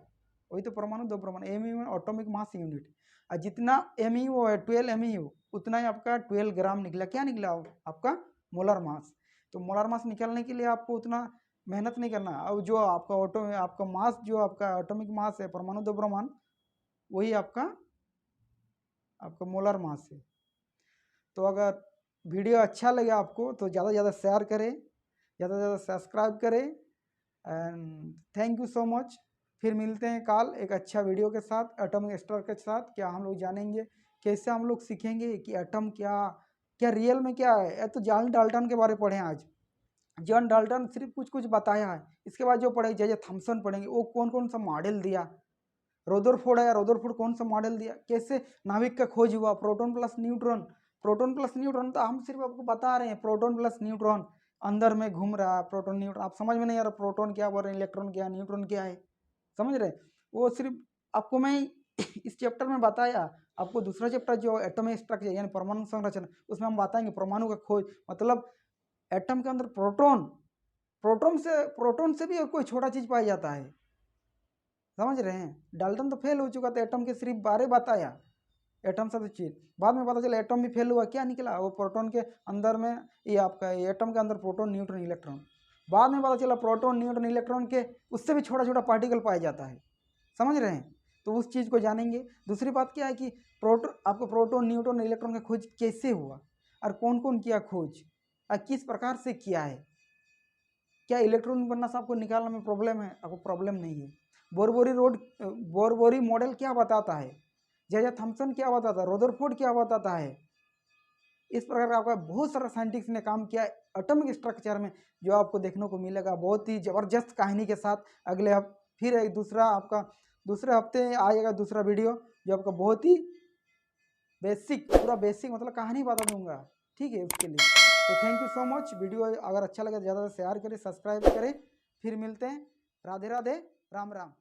वही तो परमाणु द्रव्यमान, mu एटॉमिक मास यूनिट। और जितना mu है 12 mu, उतना ही आपका 12 ग्राम निकला। क्या निकला? आपका मोलर मास। तो मोलर मास निकालने के लिए आपको उतना मेहनत नहीं करना। अब जो आपका मास, जो आपका एटॉमिक मास है, परमाणु द्रव्यमान, वही आपका मोलर मास है। तो अगर वीडियो अच्छा लगे आपको तो ज़्यादा से ज़्यादा शेयर करें, ज़्यादा से ज़्यादा सब्सक्राइब करें। And thank you so much. फिर मिलते हैं कल एक अच्छा वीडियो के साथ, एटॉमिक स्ट्रक्चर के साथ। क्या हम लोग जानेंगे, कैसे हम लोग सीखेंगे कि एटम क्या रियल में क्या है। तो जॉन डाल्टन के बारे में पढ़ें आज। जॉन डाल्टन सिर्फ कुछ कुछ बताया है। इसके बाद जो पढ़ेंगे जे थॉमसन पढ़ेंगे, वो कौन कौन सा मॉडल दिया। रदरफोर्ड है, रदरफोर्ड कौन सा मॉडल दिया, कैसे नाभिक का खोज हुआ, प्रोटॉन प्लस न्यूट्रॉन। तो हम सिर्फ आपको बता रहे हैं प्रोटॉन प्लस न्यूट्रॉन अंदर में घूम रहा है। प्रोटॉन न्यूट्रॉन आप समझ में नहीं आ रहा, प्रोटॉन क्या बोल रहे हैं, इलेक्ट्रॉन क्या, न्यूट्रॉन क्या है, समझ रहे? वो सिर्फ आपको मैं इस चैप्टर में बताया। आपको दूसरा चैप्टर जो एटॉमिक स्ट्रक्चर यानी परमाणु संरचना, उसमें हम बताएंगे परमाणु का खोज, मतलब एटम के अंदर प्रोटॉन से भी और कोई छोटा चीज पाया जाता है। समझ रहे हैं? डाल्टन तो फेल हो चुका था, एटम के सिर्फ बारे बताया, एटम सब चीज। बाद में पता चला एटम भी फेल हुआ। क्या निकला? वो प्रोटॉन के अंदर में, ये आपका एटम के अंदर प्रोटॉन न्यूट्रॉन इलेक्ट्रॉन। बाद में पता चला प्रोटॉन न्यूट्रॉन इलेक्ट्रॉन के उससे भी छोटा छोटा पार्टिकल पाया जाता है। समझ रहे हैं? तो उस चीज़ को जानेंगे। दूसरी बात क्या है कि आपको प्रोटॉन न्यूट्रॉन इलेक्ट्रॉन का खोज कैसे हुआ, और कौन कौन किया खोज, और किस प्रकार से किया है। क्या इलेक्ट्रॉन बनना से आपको निकालने में प्रॉब्लम है? आपको प्रॉब्लम नहीं है। बोरबोरी मॉडल क्या बताता है, जे थॉमसन क्या बताता है, रदरफोर्ड क्या बताता है। इस प्रकार का आपका बहुत सारा साइंटिस्ट ने काम किया एटॉमिक स्ट्रक्चर में, जो आपको देखने को मिलेगा बहुत ही ज़बरदस्त कहानी के साथ। अगले फिर एक दूसरे हफ्ते आएगा दूसरा वीडियो, जो आपका बहुत ही पूरा बेसिक मतलब कहानी बता दूंगा, ठीक है। उसके लिए तो thank you so much. Video अगर अच्छा लगे तो ज़्यादा से शेयर करें, सब्सक्राइब करें। फिर मिलते हैं। राधे राधे, राम राम।